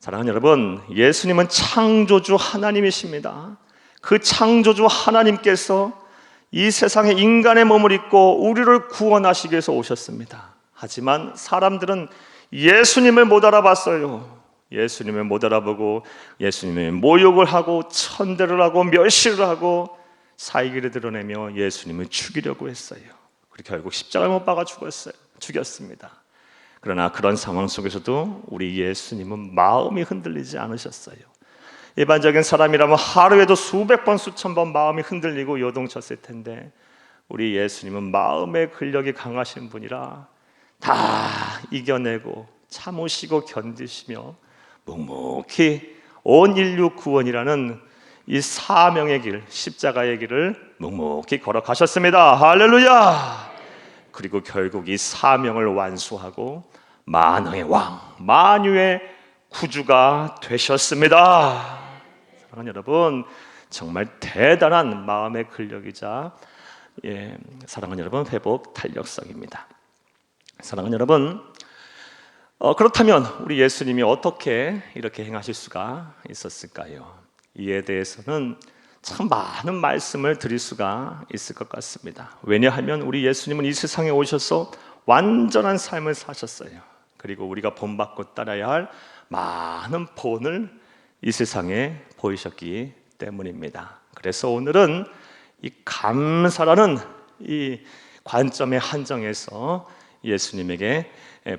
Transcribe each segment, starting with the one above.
사랑하는 여러분, 예수님은 창조주 하나님이십니다. 그 창조주 하나님께서 이 세상에 인간의 몸을 입고 우리를 구원하시기 위해서 오셨습니다. 하지만 사람들은 예수님을 못 알아봤어요. 예수님을 못 알아보고 예수님의 모욕을 하고 천대를 하고 멸시를 하고 사이기를 드러내며 예수님을 죽이려고 했어요. 그리고 결국 십자가에 못 박아 죽였습니다. 그러나 그런 상황 속에서도 우리 예수님은 마음이 흔들리지 않으셨어요. 일반적인 사람이라면 하루에도 수백 번 수천 번 마음이 흔들리고 요동쳤을 텐데 우리 예수님은 마음의 근력이 강하신 분이라 다 이겨내고 참으시고 견디시며 묵묵히 온 인류 구원이라는 이 사명의 길, 십자가의 길을 묵묵히 걸어가셨습니다. 할렐루야! 그리고 결국 이 사명을 완수하고 만왕의 왕, 만유의 구주가 되셨습니다. 사랑하는 여러분, 정말 대단한 마음의 근력이자 사랑하는 여러분, 회복 탄력성입니다. 사랑하는 여러분, 그렇다면 우리 예수님이 어떻게 이렇게 행하실 수가 있었을까요? 이에 대해서는 참 많은 말씀을 드릴 수가 있을 것 같습니다. 왜냐하면 우리 예수님은 이 세상에 오셔서 완전한 삶을 사셨어요. 그리고 우리가 본받고 따라야 할 많은 본을 이 세상에 보이셨기 때문입니다. 그래서 오늘은 이 감사라는 이 관점의 한정에서 예수님에게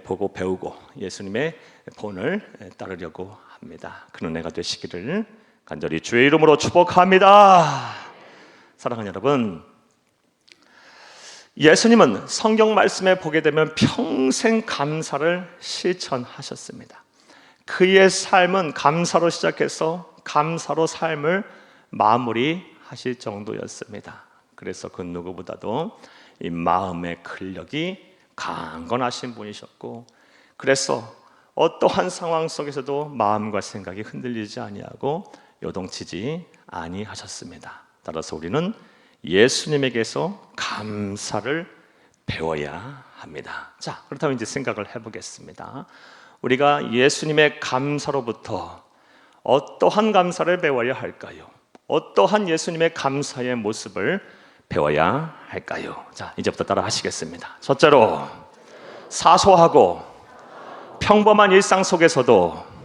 보고 배우고 예수님의 본을 따르려고 합니다. 그런 은혜가 되시기를 간절히 주의 이름으로 축복합니다. 사랑하는 여러분, 예수님은 성경 말씀에 보게 되면 평생 감사를 실천하셨습니다. 그의 삶은 감사로 시작해서 감사로 삶을 마무리하실 정도였습니다. 그래서 그 누구보다도 이 마음의 근력이 강건하신 분이셨고, 그래서 어떠한 상황 속에서도 마음과 생각이 흔들리지 아니하고 요동치지 아니하셨습니다. 따라서 우리는 예수님에게서 감사를 배워야 합니다. 자, 그렇다면 이제 생각을 해보겠습니다. 우리가 예수님의 감사로부터 어떠한 감사를 배워야 할까요? 어떠한 예수님의 감사의 모습을 배워야 할까요? 자, 이제부터 따라 하시겠습니다. 첫째로, 사소하고 평범한 일상 속에서도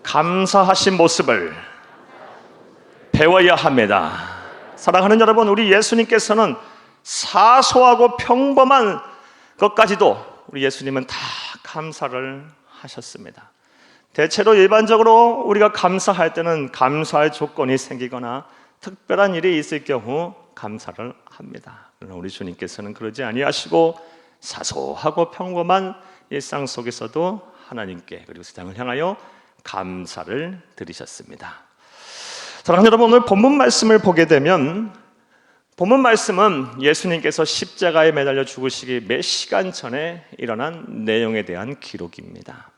감사하신 모습을 배워야 합니다. 사랑하는 여러분, 우리 예수님께서는 사소하고 평범한 것까지도 우리 예수님은 다 감사를 하셨습니다. 대체로 일반적으로 우리가 감사할 때는 감사할 조건이 생기거나 특별한 일이 있을 경우 감사를 합니다. 그러나 우리 주님께서는 그러지 아니하시고 사소하고 평범한 일상 속에서도 하나님께 그리고 세상을 향하여 감사를 드리셨습니다. 사랑하는 여러분, 오늘 본문 말씀을 보게 되면 본문 말씀은 예수님께서 십자가에 매달려 죽으시기 몇 시간 전에 일어난 내용에 대한 기록입니다.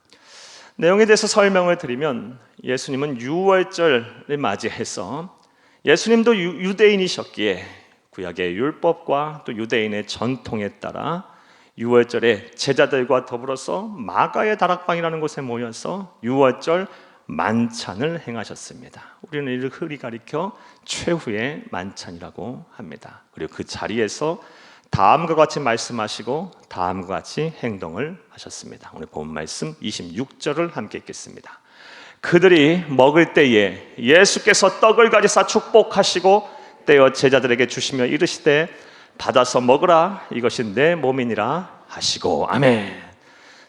내용에 대해서 설명을 드리면 예수님은 유월절을 맞이해서 예수님도 유대인이셨기에 구약의 율법과 또 유대인의 전통에 따라 유월절에 제자들과 더불어서 마가의 다락방이라는 곳에 모여서 유월절 만찬을 행하셨습니다. 우리는 이를 흔히 가리켜 최후의 만찬이라고 합니다. 그리고 그 자리에서 다음과 같이 말씀하시고 다음과 같이 행동을 하셨습니다. 오늘 본 말씀 26절을 함께 읽겠습니다. 그들이 먹을 때에 예수께서 떡을 가지사 축복하시고 떼어 제자들에게 주시며 이르시되 받아서 먹으라, 이것이 내 몸이니라 하시고. 아멘.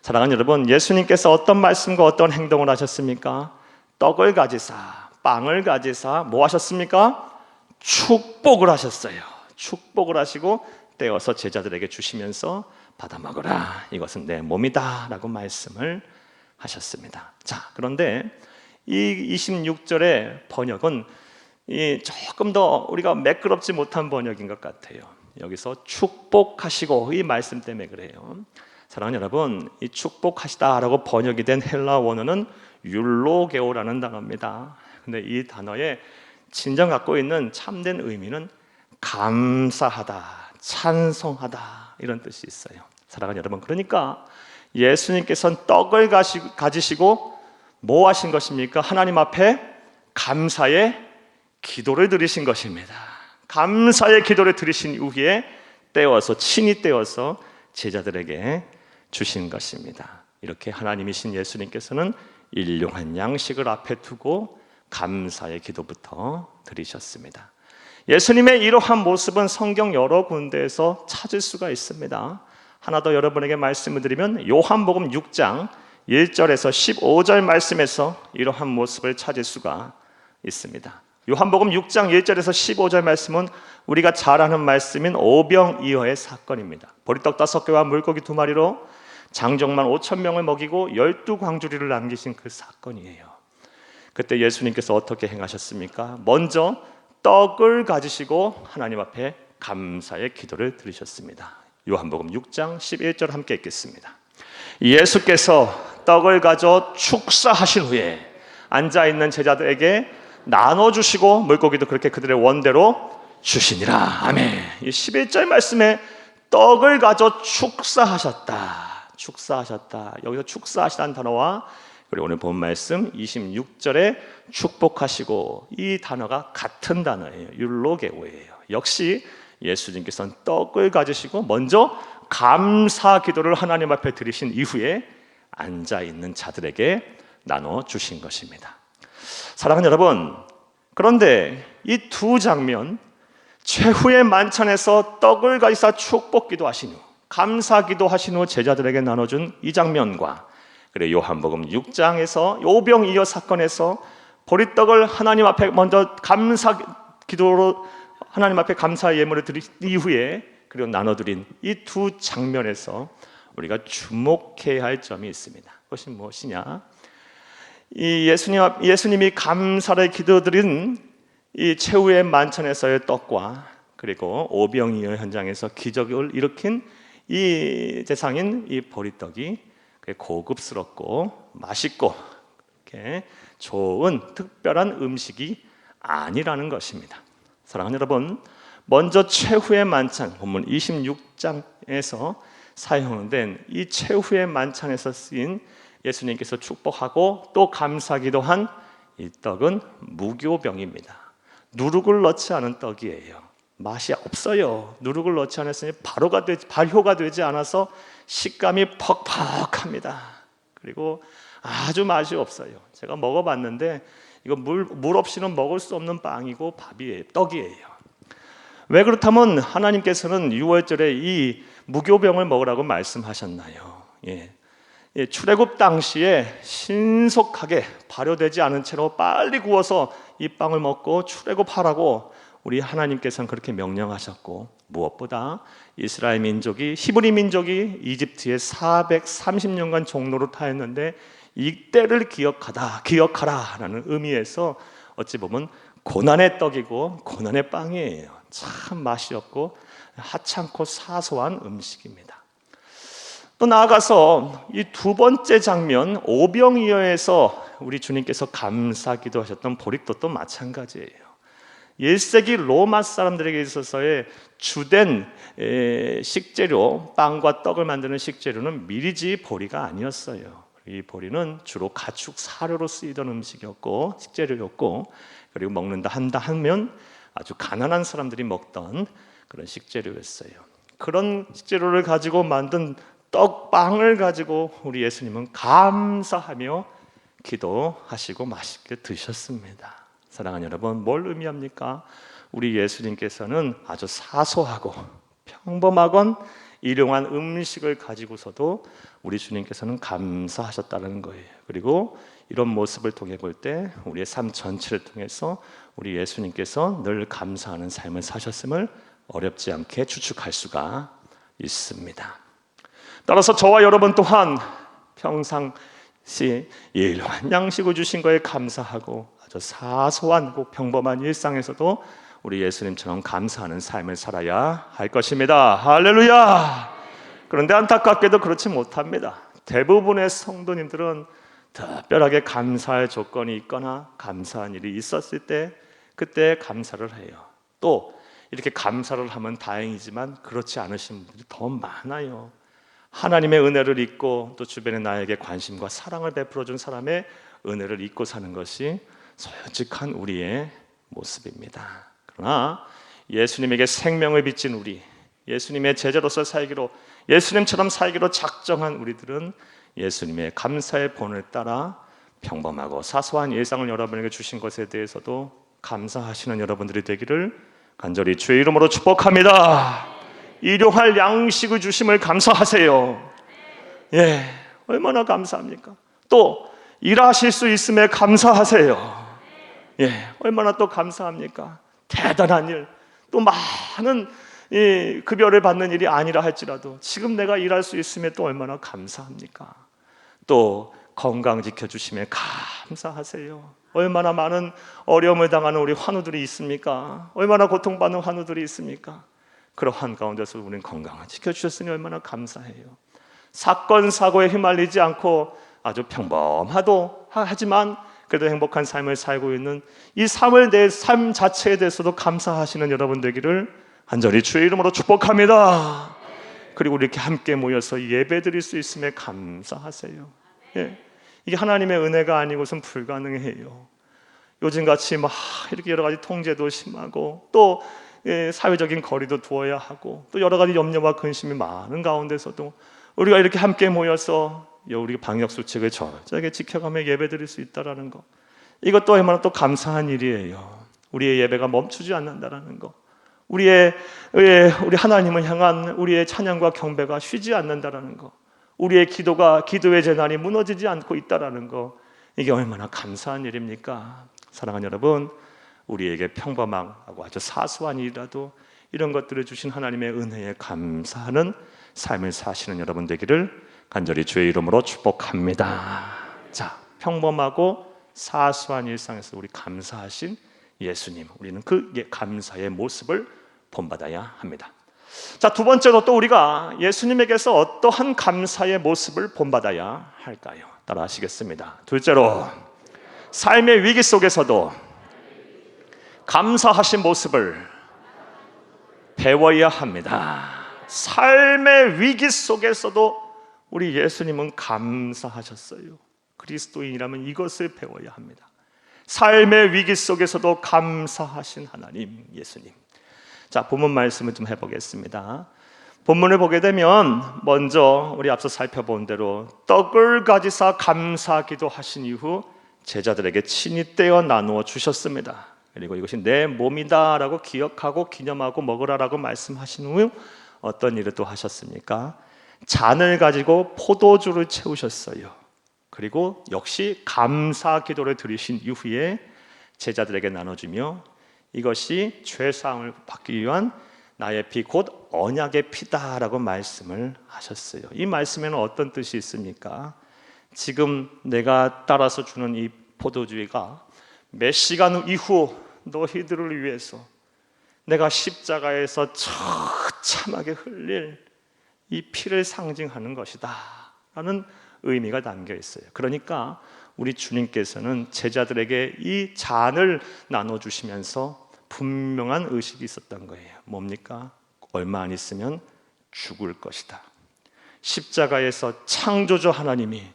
사랑하는 여러분, 예수님께서 어떤 말씀과 어떤 행동을 하셨습니까? 떡을 가지사, 빵을 가지사 뭐 하셨습니까? 축복을 하셨어요. 축복을 하시고 떼어서 제자들에게 주시면서 받아 먹으라, 이것은 내 몸이다 라고 말씀을 하셨습니다. 자, 그런데 이 26절의 번역은 조금 더 우리가 매끄럽지 못한 번역인 것 같아요. 여기서 축복하시고 이 말씀 때문에 그래요. 사랑하는 여러분, 이 축복하시다라고 번역이 된 헬라 원어는 율로게오라는 단어입니다. 근데 이 단어의 진정 갖고 있는 참된 의미는 감사하다, 찬송하다 이런 뜻이 있어요. 사랑하는 여러분, 그러니까 예수님께서는 떡을 가지시고 뭐 하신 것입니까? 하나님 앞에 감사의 기도를 드리신 것입니다. 감사의 기도를 드리신 이후에 친히 떼어서 제자들에게 주신 것입니다. 이렇게 하나님이신 예수님께서는 일용한 양식을 앞에 두고 감사의 기도부터 드리셨습니다. 예수님의 이러한 모습은 성경 여러 군데에서 찾을 수가 있습니다. 하나 더 여러분에게 말씀을 드리면 요한복음 6장 1절에서 15절 말씀에서 이러한 모습을 찾을 수가 있습니다. 요한복음 6장 1절에서 15절 말씀은 우리가 잘 아는 말씀인 오병이어의 사건입니다. 보리떡 5개와 물고기 2마리로 장정만 5,000명을 먹이고 12광주리를 남기신 그 사건이에요. 그때 예수님께서 어떻게 행하셨습니까? 먼저 떡을 가지시고 하나님 앞에 감사의 기도를 드리셨습니다. 요한복음 6장 11절 함께 읽겠습니다. 예수께서 떡을 가져 축사하신 후에 앉아있는 제자들에게 나눠주시고 물고기도 그렇게 그들의 원대로 주시니라. 아멘. 이 11절 말씀에 떡을 가져 축사하셨다. 여기서 축사하시다는 단어와 그리고 오늘 본 말씀 26절에 축복하시고, 이 단어가 같은 단어예요. 율로게오예요. 역시 예수님께서는 떡을 가지시고 먼저 감사 기도를 하나님 앞에 드리신 이후에 앉아있는 자들에게 나눠주신 것입니다. 사랑하는 여러분, 그런데 이 두 장면, 최후의 만찬에서 떡을 가지사 축복 기도하신 후, 감사 기도하신 후 제자들에게 나눠준 이 장면과 그리고 요한복음 6장에서 오병이어 사건에서 보리떡을 하나님 앞에 먼저 감사 기도로 하나님 앞에 감사 예물을 드린 이후에 그리고 나눠드린 이 두 장면에서 우리가 주목해야 할 점이 있습니다. 그것이 무엇이냐? 이 예수님이 감사를 기도드린 이 최후의 만찬에서의 떡과 그리고 오병이어 현장에서 기적을 일으킨 이 대상인 이 보리떡이 고급스럽고 맛있고 이렇게 좋은 특별한 음식이 아니라는 것입니다. 사랑하는 여러분, 먼저 최후의 만찬, 본문 26장에서 사용된 이 최후의 만찬에서 쓰인 예수님께서 축복하고 또 감사기도한 이 떡은 무교병입니다. 누룩을 넣지 않은 떡이에요. 맛이 없어요. 누룩을 넣지 않았으니 발효가 되지 않아서 식감이 퍽퍽합니다. 그리고 아주 맛이 없어요. 제가 먹어봤는데 이거 물 없이는 먹을 수 없는 빵이고 떡이에요. 왜 그렇다면 하나님께서는 6월절에 이 무교병을 먹으라고 말씀하셨나요? 출애굽 당시에 신속하게 발효되지 않은 채로 빨리 구워서 이 빵을 먹고 출애굽하라고 우리 하나님께서는 그렇게 명령하셨고, 무엇보다 이스라엘 민족이, 히브리 민족이 이집트에 430년간 종로를 타였는데 이때를 기억하라라는 의미에서 어찌 보면 고난의 떡이고 고난의 빵이에요. 참 맛이 없고 하찮고 사소한 음식입니다. 또 나아가서 이 두 번째 장면 오병이어에서 우리 주님께서 감사기도 하셨던 보리떡도 마찬가지예요. 1세기 로마 사람들에게 있어서의 주된 식재료, 빵과 떡을 만드는 식재료는 미리지 보리가 아니었어요. 이 보리는 주로 가축 사료로 쓰이던 음식이었고 식재료였고, 그리고 먹는다 한다 하면 아주 가난한 사람들이 먹던 그런 식재료였어요. 그런 식재료를 가지고 만든 떡빵을 가지고 우리 예수님은 감사하며 기도하시고 맛있게 드셨습니다. 사랑하는 여러분, 뭘 의미합니까? 우리 예수님께서는 아주 사소하고 평범하건 일용한 음식을 가지고서도 우리 주님께서는 감사하셨다는 거예요. 그리고 이런 모습을 통해 볼 때 우리의 삶 전체를 통해서 우리 예수님께서 늘 감사하는 삶을 사셨음을 어렵지 않게 추측할 수가 있습니다. 따라서 저와 여러분 또한 평상시 일용한 양식을 주신 거에 감사하고 아주 사소한 평범한 일상에서도 우리 예수님처럼 감사하는 삶을 살아야 할 것입니다. 할렐루야! 그런데 안타깝게도 그렇지 못합니다. 대부분의 성도님들은 특별하게 감사할 조건이 있거나 감사한 일이 있었을 때 그때 감사를 해요. 또 이렇게 감사를 하면 다행이지만 그렇지 않으신 분들이 더 많아요. 하나님의 은혜를 잊고 또 주변에 나에게 관심과 사랑을 베풀어 준 사람의 은혜를 잊고 사는 것이 솔직한 우리의 모습입니다. 그러나 예수님에게 생명을 빚진 우리, 예수님의 제자로서 살기로, 예수님처럼 살기로 작정한 우리들은 예수님의 감사의 본을 따라 평범하고 사소한 일상을 여러분에게 주신 것에 대해서도 감사하시는 여러분들이 되기를 간절히 주의 이름으로 축복합니다. 일용할 양식을 주심을 감사하세요. 예, 얼마나 감사합니까? 또 일하실 수 있음에 감사하세요. 예, 얼마나 또 감사합니까? 대단한 일, 또 많은 급여를 받는 일이 아니라 할지라도 지금 내가 일할 수 있음에 또 얼마나 감사합니까? 또 건강 지켜주심에 감사하세요. 얼마나 많은 어려움을 당하는 우리 환우들이 있습니까? 얼마나 고통받는 환우들이 있습니까? 그러한 가운데서 우리는 건강을 지켜주셨으니 얼마나 감사해요. 사건 사고에 휘말리지 않고 아주 평범하지만 그래도 행복한 삶을 살고 있는 이 삶을, 내 삶 자체에 대해서도 감사하시는 여러분 되기를 간절히 주의 이름으로 축복합니다. 그리고 이렇게 함께 모여서 예배 드릴 수 있음에 감사하세요. 예, 이게 하나님의 은혜가 아니고선 불가능해요. 요즘같이 막 이렇게 여러 가지 통제도 심하고 또 사회적인 거리도 두어야 하고 또 여러 가지 염려와 근심이 많은 가운데서도 우리가 이렇게 함께 모여서 우리 방역 수칙을 철저하게 지켜가며 예배드릴 수 있다라는 것, 이것도 얼마나 또 감사한 일이에요. 우리의 예배가 멈추지 않는다라는 것, 우리 하나님을 향한 우리의 찬양과 경배가 쉬지 않는다라는 것, 우리의 기도의 재난이 무너지지 않고 있다라는 것, 이게 얼마나 감사한 일입니까? 사랑하는 여러분, 우리에게 평범하고 아주 사소한 일이라도 이런 것들을 주신 하나님의 은혜에 감사하는 삶을 사시는 여러분 되기를 간절히 주의 이름으로 축복합니다. 자, 평범하고 사소한 일상에서 우리 감사하신 예수님, 우리는 그 감사의 모습을 본받아야 합니다. 자, 두 번째로 또 우리가 예수님에게서 어떠한 감사의 모습을 본받아야 할까요? 따라 하시겠습니다. 둘째로, 삶의 위기 속에서도 감사하신 모습을 배워야 합니다. 삶의 위기 속에서도 우리 예수님은 감사하셨어요. 그리스도인이라면 이것을 배워야 합니다. 삶의 위기 속에서도 감사하신 하나님, 예수님. 자, 본문 말씀을 좀 해보겠습니다. 본문을 보게 되면 먼저 우리 앞서 살펴본 대로 떡을 가지사 감사 기도하신 이후 제자들에게 친히 떼어 나누어 주셨습니다. 그리고 이것이 내 몸이다 라고 기억하고 기념하고 먹으라라고 말씀하신 후 어떤 일을 또 하셨습니까? 잔을 가지고 포도주를 채우셨어요. 그리고 역시 감사 기도를 드리신 이후에 제자들에게 나눠주며 이것이 죄사함을 받기 위한 나의 피 곧 언약의 피다라고 말씀을 하셨어요. 이 말씀에는 어떤 뜻이 있습니까? 지금 내가 따라서 주는 이 포도주가 몇 시간 이후 너희들을 위해서 내가 십자가에서 처참하게 흘릴 이 피를 상징하는 것이다 라는 의미가 담겨 있어요. 그러니까 우리 주님께서는 제자들에게 이 잔을 나눠주시면서 분명한 의식이 있었던 거예요. 뭡니까? 얼마 안 있으면 죽을 것이다. 십자가에서 창조주 하나님이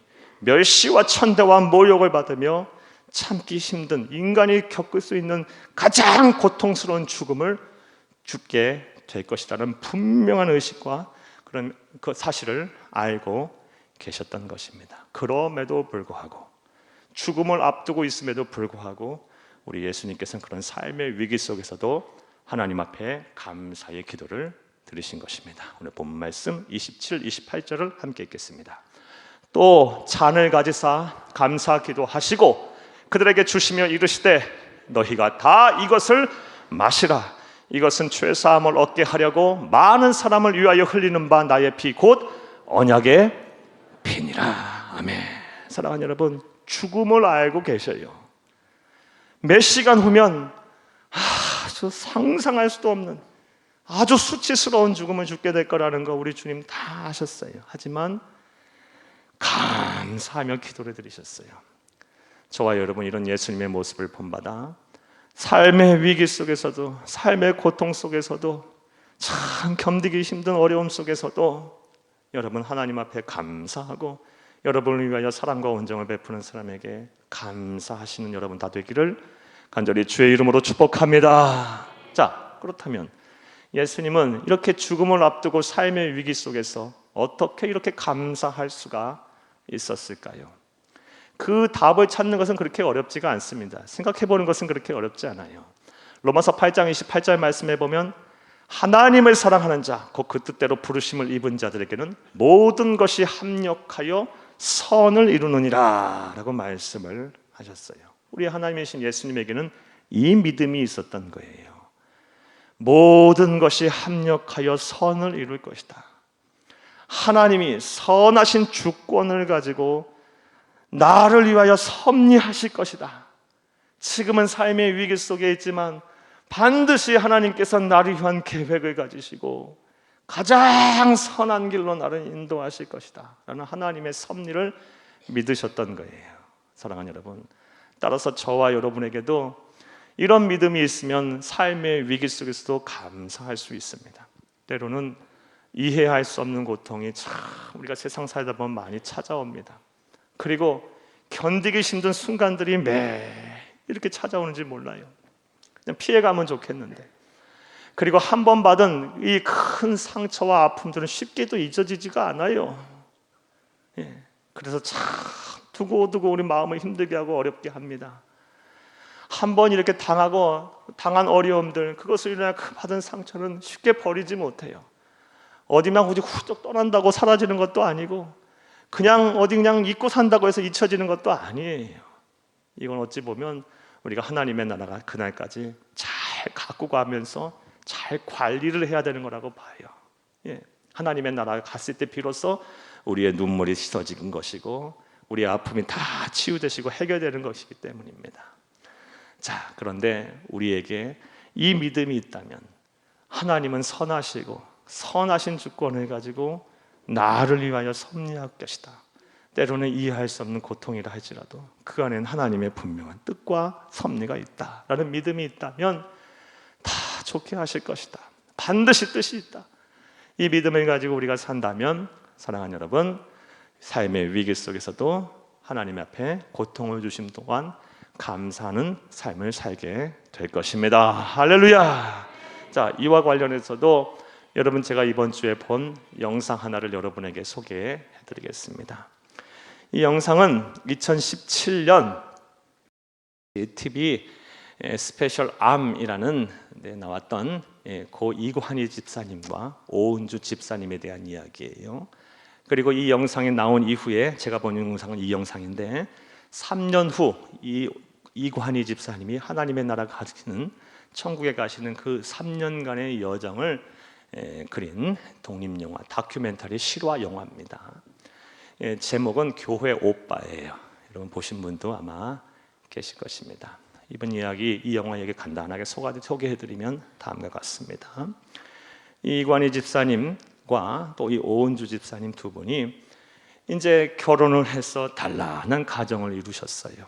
멸시와 천대와 모욕을 받으며 참기 힘든, 인간이 겪을 수 있는 가장 고통스러운 죽음을 죽게 될 것이라는 분명한 의식과 그런 그 사실을 알고 계셨던 것입니다. 그럼에도 불구하고, 죽음을 앞두고 있음에도 불구하고 우리 예수님께서는 그런 삶의 위기 속에서도 하나님 앞에 감사의 기도를 드리신 것입니다. 오늘 본문 말씀 27, 28절을 함께 읽겠습니다. 또 잔을 가지사 감사 기도하시고 그들에게 주시며 이르시되 너희가 다 이것을 마시라. 이것은 죄사함을 얻게 하려고 많은 사람을 위하여 흘리는 바 나의 피 곧 언약의 피니라. 아멘. 사랑하는 여러분, 죽음을 알고 계셔요. 몇 시간 후면 아주 상상할 수도 없는 아주 수치스러운 죽음을 죽게 될 거라는 거 우리 주님 다 아셨어요. 하지만 감사하며 기도를 드리셨어요. 저와 여러분 이런 예수님의 모습을 본받아 삶의 위기 속에서도, 삶의 고통 속에서도, 참 견디기 힘든 어려움 속에서도 여러분 하나님 앞에 감사하고 여러분을 위하여 사랑과 온정을 베푸는 사람에게 감사하시는 여러분 다 되기를 간절히 주의 이름으로 축복합니다. 자, 그렇다면 예수님은 이렇게 죽음을 앞두고 삶의 위기 속에서 어떻게 이렇게 감사할 수가 있었을까요? 그 답을 찾는 것은 그렇게 어렵지가 않습니다. 생각해 보는 것은 그렇게 어렵지 않아요. 로마서 8장 28절 말씀에 보면 하나님을 사랑하는 자, 곧 그 뜻대로 부르심을 입은 자들에게는 모든 것이 합력하여 선을 이루느니라 라고 말씀을 하셨어요. 우리 하나님이신 예수님에게는 이 믿음이 있었던 거예요. 모든 것이 합력하여 선을 이룰 것이다. 하나님이 선하신 주권을 가지고 나를 위하여 섭리하실 것이다. 지금은 삶의 위기 속에 있지만 반드시 하나님께서 나를 위한 계획을 가지시고 가장 선한 길로 나를 인도하실 것이다 라는 하나님의 섭리를 믿으셨던 거예요. 사랑하는 여러분, 따라서 저와 여러분에게도 이런 믿음이 있으면 삶의 위기 속에서도 감사할 수 있습니다. 때로는 이해할 수 없는 고통이 참 우리가 세상 살다 보면 많이 찾아옵니다. 그리고 견디기 힘든 순간들이 매 이렇게 찾아오는지 몰라요. 그냥 피해가면 좋겠는데, 그리고 한 번 받은 이 큰 상처와 아픔들은 쉽게도 잊어지지가 않아요. 그래서 참 두고두고 우리 마음을 힘들게 하고 어렵게 합니다. 한 번 이렇게 당한 어려움들, 그것을 인해 받은 상처는 쉽게 버리지 못해요. 어디만 굳이 훌쩍 떠난다고 사라지는 것도 아니고 그냥 잊고 산다고 해서 잊혀지는 것도 아니에요. 이건 어찌 보면 우리가 하나님의 나라가 그날까지 잘 갖고 가면서 잘 관리를 해야 되는 거라고 봐요. 하나님의 나라에 갔을 때 비로소 우리의 눈물이 씻어지는 것이고 우리의 아픔이 다 치유되시고 해결되는 것이기 때문입니다. 자, 그런데 우리에게 이 믿음이 있다면 하나님은 선하시고 선하신 주권을 가지고 나를 위하여 섭리할 것이다. 때로는 이해할 수 없는 고통이라 할지라도 그 안에는 하나님의 분명한 뜻과 섭리가 있다라는 믿음이 있다면 다 좋게 하실 것이다. 반드시 뜻이 있다. 이 믿음을 가지고 우리가 산다면 사랑하는 여러분, 삶의 위기 속에서도 하나님 앞에 고통을 주심 동안 감사하는 삶을 살게 될 것입니다. 할렐루야. 자, 이와 관련해서도 여러분 제가 이번 주에 본 영상 하나를 여러분에게 소개해 드리겠습니다. 이 영상은 2017년 TV 스페셜 암이라는 데 나왔던 고 이관희 집사님과 오은주 집사님에 대한 이야기예요. 그리고 이 영상이 나온 이후에 제가 본 영상은 이 영상인데 3년 후 이 이관희 집사님이 하나님의 나라 가시는 천국에 가시는 그 3년간의 여정을 그린 독립영화 다큐멘터리 실화 영화입니다. 제목은 교회 오빠예요. 여러분 보신 분도 아마 계실 것입니다. 이번 이야기 이 영화 얘기 간단하게 소개해드리면 다음과 같습니다. 이관희 집사님과 또 이 오은주 집사님 두 분이 이제 결혼을 해서 단란한 가정을 이루셨어요.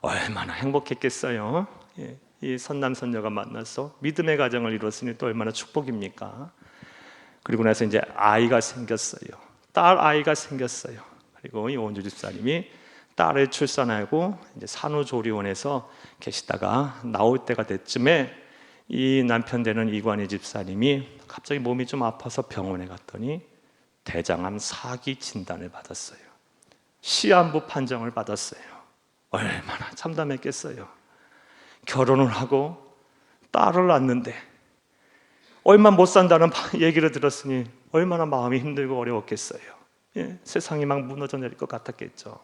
얼마나 행복했겠어요. 이 선남선녀가 만나서 믿음의 가정을 이뤘으니 또 얼마나 축복입니까? 그리고 나서 이제 아이가 생겼어요. 딸 아이가 생겼어요. 그리고 이 오은주 집사님이 딸을 출산하고 이제 산후조리원에서 계시다가 나올 때가 됐쯤에 이 남편 되는 이관희 집사님이 갑자기 몸이 좀 아파서 병원에 갔더니 대장암 4기 진단을 받았어요. 시한부 판정을 받았어요. 얼마나 참담했겠어요. 결혼을 하고 딸을 낳는데 얼마 못 산다는 얘기를 들었으니 얼마나 마음이 힘들고 어려웠겠어요. 세상이 막 무너져 내릴 것 같았겠죠.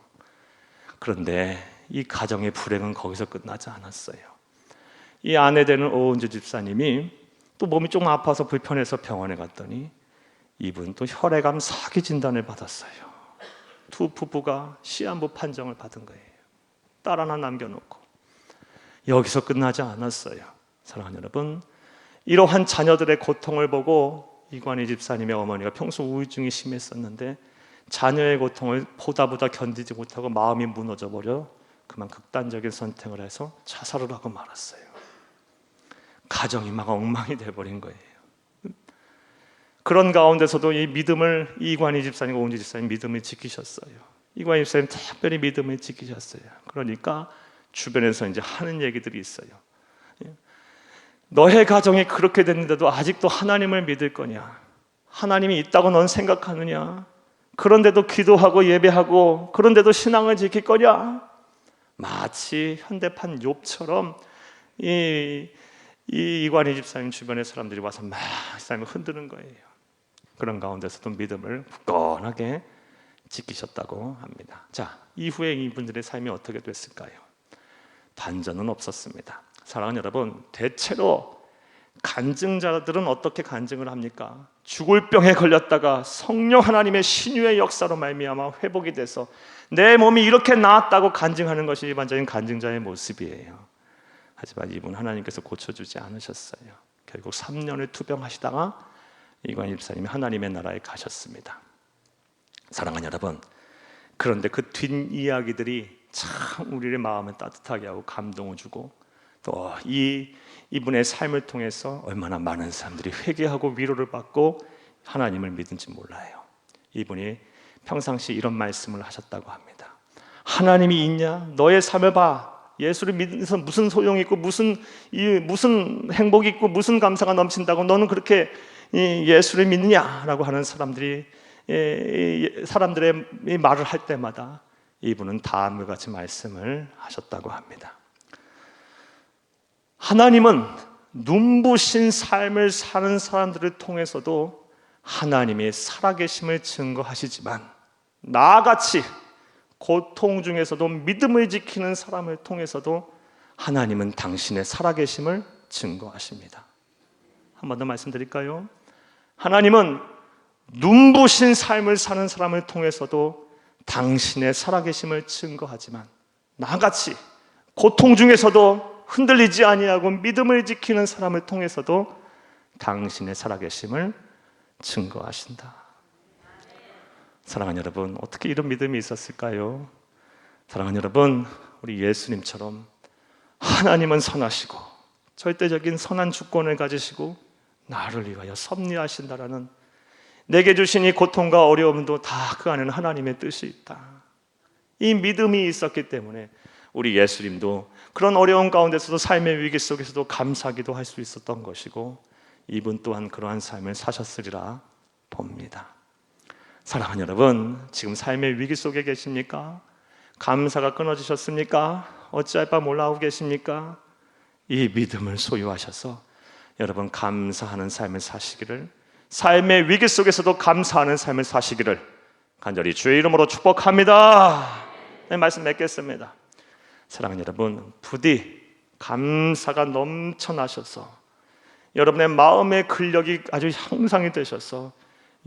그런데 이 가정의 불행은 거기서 끝나지 않았어요. 이 아내 되는 오은주 집사님이 또 몸이 조금 아파서 불편해서 병원에 갔더니 이분 또 혈액암 4기 진단을 받았어요. 두 부부가 시한부 판정을 받은 거예요. 딸 하나 남겨놓고. 여기서 끝나지 않았어요. 사랑하는 여러분, 이러한 자녀들의 고통을 보고 이관희 집사님의 어머니가 평소 우울증이 심했었는데 자녀의 고통을 보다 견디지 못하고 마음이 무너져 버려 그만 극단적인 선택을 해서 자살을 하고 말았어요. 가정이 막 엉망이 돼버린 거예요. 그런 가운데서도 이 믿음을 이관희 집사님과 온지 집사님 믿음을 지키셨어요. 이관희 집사님 특별히 믿음을 지키셨어요. 그러니까 주변에서 이제 하는 얘기들이 있어요. 너의 가정이 그렇게 됐는데도 아직도 하나님을 믿을 거냐? 하나님이 있다고 넌 생각하느냐? 그런데도 기도하고 예배하고 그런데도 신앙을 지킬 거냐? 마치 현대판 욥처럼 이관희 집사님 주변의 사람들이 와서 막 집사님을 흔드는 거예요. 그런 가운데서도 믿음을 굳건하게 지키셨다고 합니다. 자, 이후에 이분들의 삶이 어떻게 됐을까요? 반전은 없었습니다. 사랑하는 여러분, 대체로 간증자들은 어떻게 간증을 합니까? 죽을 병에 걸렸다가 성령 하나님의 신유의 역사로 말미암아 회복이 돼서 내 몸이 이렇게 나았다고 간증하는 것이 일반적인 간증자의 모습이에요. 하지만 이분 하나님께서 고쳐주지 않으셨어요. 결국 3년을 투병하시다가 이관희 집사님이 하나님의 나라에 가셨습니다. 사랑하는 여러분, 그런데 그 뒷이야기들이 참 우리의 마음을 따뜻하게 하고 감동을 주고 또 이분의 삶을 통해서 얼마나 많은 사람들이 회개하고 위로를 받고 하나님을 믿은지 몰라요. 이분이 평상시 이런 말씀을 하셨다고 합니다. 하나님이 있냐? 너의 삶을 봐. 예수를 믿어서 무슨 소용이 있고 무슨 행복이 있고 무슨 감사가 넘친다고 너는 그렇게 예수를 믿느냐라고 하는 사람들의 말을 할 때마다 이분은 다음과 같이 말씀을 하셨다고 합니다. 하나님은 눈부신 삶을 사는 사람들을 통해서도 하나님의 살아계심을 증거하시지만 나같이 고통 중에서도 믿음을 지키는 사람을 통해서도 하나님은 당신의 살아계심을 증거하십니다. 한 번 더 말씀드릴까요? 하나님은 눈부신 삶을 사는 사람을 통해서도 당신의 살아계심을 증거하지만 나같이 고통 중에서도 흔들리지 아니하고 믿음을 지키는 사람을 통해서도 당신의 살아계심을 증거하신다. 사랑하는 여러분, 어떻게 이런 믿음이 있었을까요? 사랑하는 여러분, 우리 예수님처럼 하나님은 선하시고 절대적인 선한 주권을 가지시고 나를 위하여 섭리하신다라는 내게 주신 이 고통과 어려움도 다 그 안에는 하나님의 뜻이 있다. 이 믿음이 있었기 때문에 우리 예수님도 그런 어려운 가운데서도 삶의 위기 속에서도 감사기도 할 수 있었던 것이고 이분 또한 그러한 삶을 사셨으리라 봅니다. 사랑하는 여러분, 지금 삶의 위기 속에 계십니까? 감사가 끊어지셨습니까? 어찌할 바 몰라하고 계십니까? 이 믿음을 소유하셔서 여러분 감사하는 삶을 사시기를, 삶의 위기 속에서도 감사하는 삶을 사시기를 간절히 주의 이름으로 축복합니다. 네, 말씀 맺겠습니다. 사랑하는 여러분, 부디 감사가 넘쳐나셔서 여러분의 마음의 근력이 아주 향상이 되셔서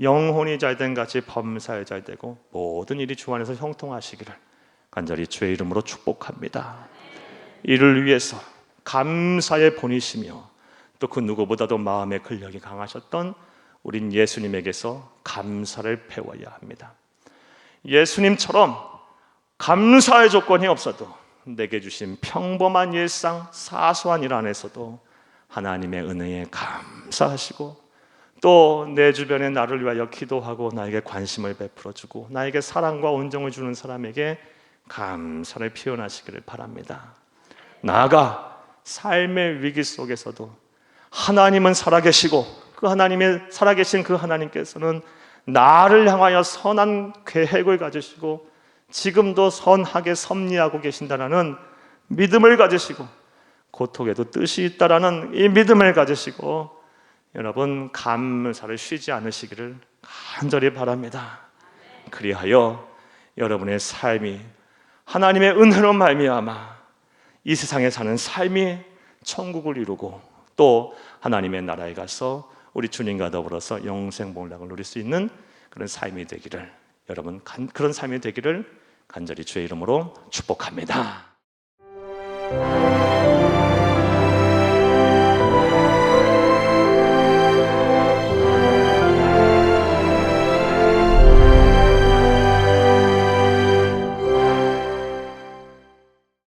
영혼이 잘된 같이 범사에 잘되고 모든 일이 주 안에서 형통하시기를 간절히 주의 이름으로 축복합니다. 이를 위해서 감사의 본이시며 또 그 누구보다도 마음의 근력이 강하셨던 우린 예수님에게서 감사를 배워야 합니다. 예수님처럼 감사의 조건이 없어도 내게 주신 평범한 일상, 사소한 일 안에서도 하나님의 은혜에 감사하시고 또 내 주변에 나를 위하여 기도하고 나에게 관심을 베풀어주고 나에게 사랑과 온정을 주는 사람에게 감사를 표현하시기를 바랍니다. 나아가 삶의 위기 속에서도 하나님은 살아계시고 그 하나님의 살아계신 그 하나님께서는 나를 향하여 선한 계획을 가지시고 지금도 선하게 섭리하고 계신다라는 믿음을 가지시고 고통에도 뜻이 있다라는 이 믿음을 가지시고 여러분 감사를 쉬지 않으시기를 간절히 바랍니다. 그리하여 여러분의 삶이 하나님의 은혜로 말미암아 이 세상에 사는 삶이 천국을 이루고 또 하나님의 나라에 가서 우리 주님과 더불어서 영생복락을 누릴 수 있는 그런 삶이 되기를, 여러분 그런 삶이 되기를 간절히 주의 이름으로 축복합니다.